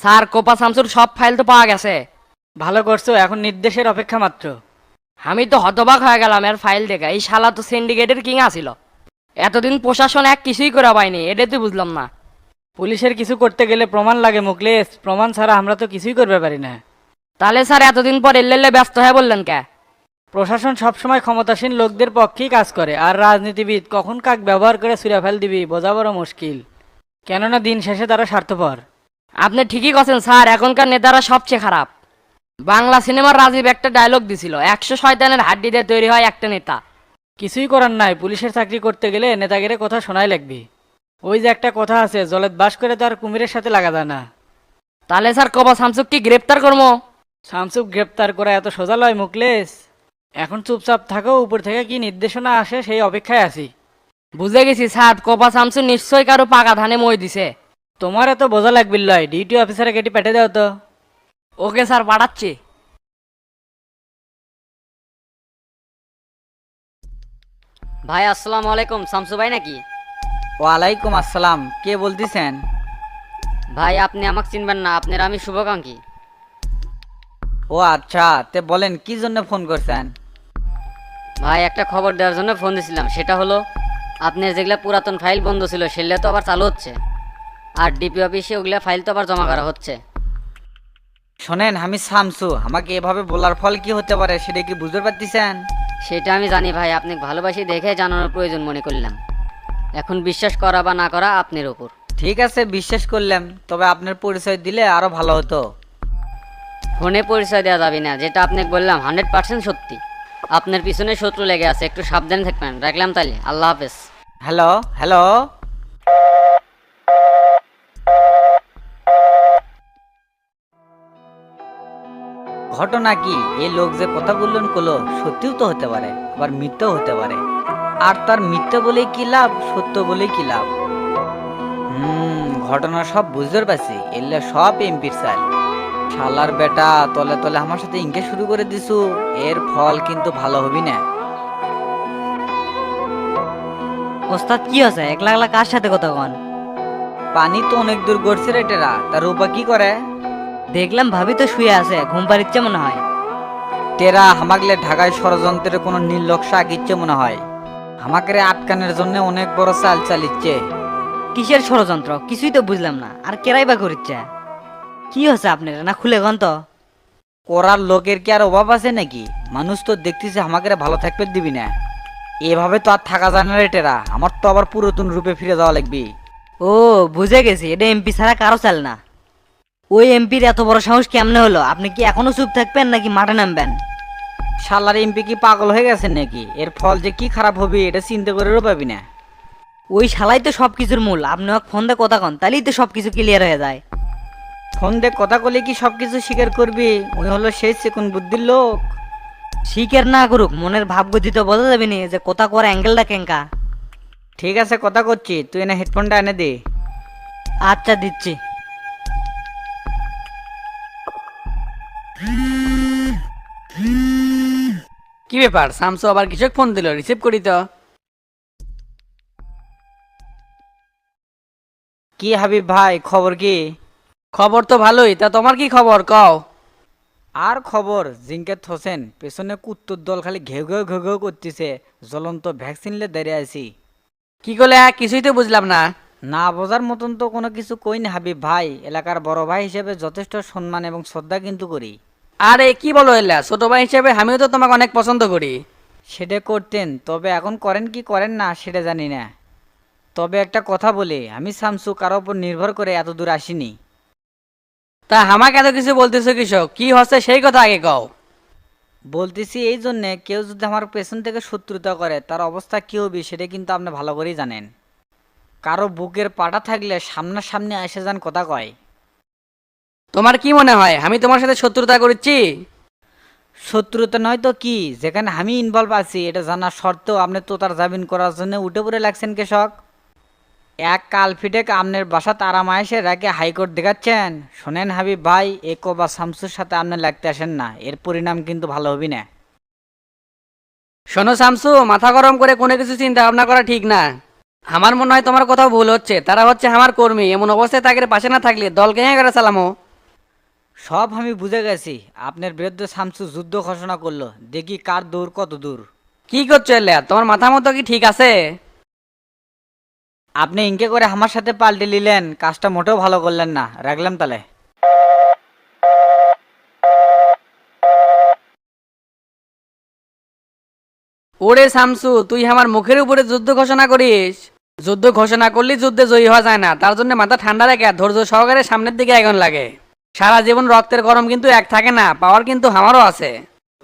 Sir Copa Shamsur সব file তো পাওয়া গেছে। ভালো করছো, এখন নির্দেশের অপেক্ষা মাত্র। আমি তো হতবাক হয়ে গেলাম এর ফাইল দেখে। এই শালা তো সিন্ডিকেটের কিং আছিল। এতদিন প্রশাসন এক কিছুই করে পায়নি, এটা তো বুঝলাম না। পুলিশের কিছু করতে গেলে প্রমাণ লাগে মুকলেশ, প্রমাণ ছাড়া আমরা তো কিছুই করতে পারি না। তাহলে স্যার এতদিন পর এল্লেলে ব্যস্ত হয়ে বললেন কে? প্রশাসন সবসময় ক্ষমতাসীন লোকদের পক্ষেই কাজ করে, আর রাজনীতিবিদ কখন কাক ব্যবহার করে ছুঁড়ে ফেল দিবি বোঝা বড় মুশকিল। কেননা দিন শেষে তারা স্বার্থপর। আপনি ঠিকই কথা স্যার, এখনকার নেতারা সবচেয়ে খারাপ। বাংলা সিনেমার রাজীব একটা ডায়লগ দিছিল, 100 শয়তানের হাড্ডি দিয়ে তৈরি হয় একটা নেতা। কিছুই করার নাই, পুলিশের চাকরি করতে গেলে নেতাগিরে কথা শোনাই লাগবি। ওই যে একটা কথা আছে, জলেত বাস করে তার কুমিরের সাথে লাগা যায় না। তাহলে স্যার কোপা শামসুক কি গ্রেপ্তার করবো? শামসুক গ্রেপ্তার করা এত সোজা লয় মুকলেশ। এখন চুপচাপ থাকো, উপর থেকে কি নির্দেশনা আসে সেই অপেক্ষায় আছি। বুঝে গেছি স্যার, কোপা শামসু নিশ্চয়ই কারো পাকা ধানে মই দিছে। তোমার এত বোঝা লাগবে লয়, ডিউটি অফিসারে কেটে পেটে দাও তো। ওকে স্যার, পাঠাচ্ছি। ভাই আসসালামু আলাইকুম, শামসু ভাই নাকি? ওয়ালাইকুম আসসালাম, কে বলতেছেন? ভাই আপনি আমাকে চিনবেন না, আপনার আমি শুভাকাঙ্ক্ষী। ও আচ্ছা, তে বলেন কি জন্য ফোন করছেন? ভাই একটা খবর দেওয়ার জন্য ফোন দিয়েছিলাম, সেটা হলো আপনার যেগুলা পুরাতন ফাইল বন্ধ ছিল সেগুলো তো আবার চালু হচ্ছে, আর ডিপি অফিসে ওগুলা ফাইল তো আবার জমা করা হচ্ছে। শোনেন, আমি শামসু, আমাকে এভাবে বলার ফল কি হতে পারে সেটা কি বুঝতে পারতেছেন? সেটা আমি জানি ভাই, আপনি ভালোবাসি দেখে জানানোর প্রয়োজন মনে করলাম। এখন বিশ্বাস করা বা না করা আপনার উপর। ঠিক আছে, বিশ্বাস করলাম, তবে আপনার পরিচয় দিলে আরো ভালো হতো। ফোনে পরিচয় দেওয়া যাবে না, যেটা আপনাকে বললাম 100% সত্যি। আপনার পিছনে শত্রু লেগে আছে, একটু সাবধানে থাকবেন। রাখলাম তাহলে, আল্লাহ হাফেজ। Hello hello. ঘটনা কি, এই লোক যে কথা বললেন কলো সত্যিও তো হতে পারে, আবার মিথ্যাও হতে পারে। আর তার মিথ্যা বলেই কি লাভ, সত্য বলেই কি লাভ? ঘটনা সব বুঝতে পারছি, এলে সব এমপির চাল। শালার বেটা তলে তলে আমার সাথে ইনকে শুরু করে দিছু, এর ফল কিন্তু ভালো হবি না। ওস্তাদ কি আছে, একলা একলা কার সাথে কথা কন? পানি তো অনেক দূর গড়ছে রে টেরা, তার রূপা কি করে? দেখলাম ভাবি তো শুয়ে আছে, ঘুম পাড়িচ্ছে মনে হয়। টেরা হামাগলে ঢাকায় ষড়যন্ত্রের কোনো নির্লক্ষ্য আঁকিচ্ছে মনে হয়। আমাকে রে আটকানোর জন্য অনেক বড় চাল চালিচ্ছে। কিসের ষড়যন্ত্র কিছুই তো বুঝলাম না, আর কেরাই বা করিচ্ছে? কি হচ্ছে আপনার, না খুলে গন তো। করার লোকের কি আর অভাব আছে নাকি? মানুষ তো দেখতেছে আমাকে রে ভালো থাকতে দিবি না। এভাবে তো আর থাকা যায় না রে টেরা, আমার তো আবার পুরাতন রূপে ফিরে যাওয়া লাগবে। ও বুঝে গেছি, এটা এমপি ছাড়া কারো চাল না। ওই এমপির এত বড় সাহস কেমনে হলো? আপনি কি এখনো চুপ থাকবেন নাকি মাঠে নামবেন? শালার এমপি কি পাগল হয়ে গেছেন নাকি? এর ফল যে কি খারাপ হবে এটা চিন্তা করেও পাবি না। ওই শালাই তো সবকিছুর মূল। আপনি ওকে ফোন দিয়ে কথা কন, তাহলেই তো সবকিছু ক্লিয়ার হয়ে যায়। ফোন দিয়ে কথা কলে কি সবকিছু স্বীকার করবি? উনি হলো সেই চিকন বুদ্ধির লোক। স্বীকার না করুক, মনের ভাব গতি তো বোঝা যাবে নি যে কথা করার অ্যাঙ্গেলটা কেঙ্কা। ঠিক আছে, কথা করছি, তুই এনে হেডফোনটা এনে দে। আচ্ছা দিচ্ছি। কি ব্যাপার, শামসু আবার কিছু ফোন দিল, রিসিভ করি তো। কি হাবিব ভাই, খবর কি? খবর তো ভালোই, তা তোমার কি খবর কও? আর খবর জিঙ্কে থসেন, পেছনে কুত্তর দল খালি ঘেউ ঘেউ ঘেউ ঘেউ করতেছে। জ্বলন্ত ভ্যাকসিন লে দাঁড়িয়ে আছি। কি করলে কিছুই তো বুঝলাম না। না বোঝার মতন তো কোনো কিছু কই না হাবিব ভাই, এলাকার বড় ভাই হিসেবে যথেষ্ট সম্মান এবং শ্রদ্ধা কিন্তু করি। আরে কি বলো এলা, ছোট ভাই হিসেবে আমিও তো তোমাকে অনেক পছন্দ করি। সেটা করতেন, তবে এখন করেন কি করেন না সেটা জানি না। তবে একটা কথা বলি, আমি শামসু কারো উপর নির্ভর করে এত দূর আসিনি। তা আমাকে এত কিছু বলতেছো কৃষক, কি হচ্ছে সেই কথা আগে কও। বলতেছি এই জন্যে, কেউ যদি আমার পেছন থেকে শত্রুতা করে তার অবস্থা কী হবে সেটা কিন্তু আপনি ভালো করেই জানেন। কারো বুকের পাটা থাকলে সামনাসামনি এসে যান কথা কয়। তোমার কি মনে হয় আমি তোমার সাথে শত্রুতা করছি? শত্রুতা নয় তো কি, যেখানে আমি ইনভলভ আছি এটা জানার সত্ত্বেও আপনি তো তার জামিন করার জন্য উঠে পড়ে লাগছেন কৃষক। এক কাল ফিটেক আপনার বাসা তারা এসে রাগে হাইকোর্ট দেখাচ্ছেন। শোনেন হাবিব ভাই, একো বা শামসুর সাথে আপনি লাগতে আসেন না, এর পরিণাম কিন্তু ভালো হবি না। শোনো শামসু, মাথা গরম করে কোনো কিছু চিন্তা ভাবনা করা ঠিক না। আমার মনে হয় তোমার কোথাও ভুল হচ্ছে, তারা হচ্ছে আমার কর্মী, এমন অবস্থায় তাদের পাশে না থাকলে দলকে হ্যাঁ করে চালামো। সব আমি বুঝে গেছি। আপনার বিরুদ্ধে শামসু যুদ্ধ ঘোষণা করলো, দেখি কার দূর কত দূর। কি করছো এলে? তোমার মাথা মতো কি ঠিক আছে? আপনি ইনকে করে আমার সাথে পাল্টে নিলেন, কাজটা মোটেও ভালো করলেন না, রাখলাম তাহলে। ওরে শামসু, তুই আমার মুখের উপরে যুদ্ধ ঘোষণা করিস? যুদ্ধ ঘোষণা করলে যুদ্ধে জয়ী হওয়া যায় না, তার জন্য মাথা ঠান্ডা রেখে ধৈর্য সহকারে সামনের দিকে এগোন লাগে। সারা জীবন রক্তের গরম কিন্তু এক থাকে না, পাওয়ার কিন্তু আমারও আছে।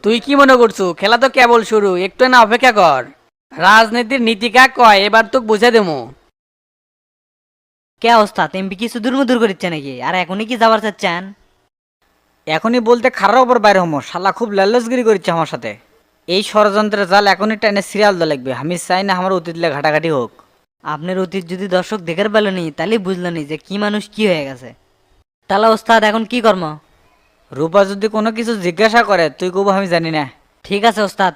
তুই কি মনে করছু? খেলা তো কেবল শুরু, একটু না অপেক্ষা কর। রাজনীতির নীতি কাক কয় এবার তোকে বুঝে দেবো। কে ওস্তাদ, এমপি কি সুদূর মুদূর করিচ্ছে নাকি? আর এখনই কি যাবার চাচ্ছেন? এখনই বলতে খারাপ ওপর বাইরে হমো, শালা খুব লাল্লসগিরি করছে আমার সাথে। এই ষড়যন্ত্রের জাল এখনই টাইনে সিরিয়াল দা লাগবে, আমি চাই না আমার অতীতলে ঘাটাঘাটি হোক। আপনার অতীত যদি দর্শক দেখার পেলনি তাহলে বুঝলেনি যে কি মানুষ কি হয়ে গেছে। তাহলে ওস্তাদ এখন কি কর্ম? রূপা যদি কোনো কিছু জিজ্ঞাসা করে তুই কব আমি জানি না। ঠিক আছে ওস্তাদ।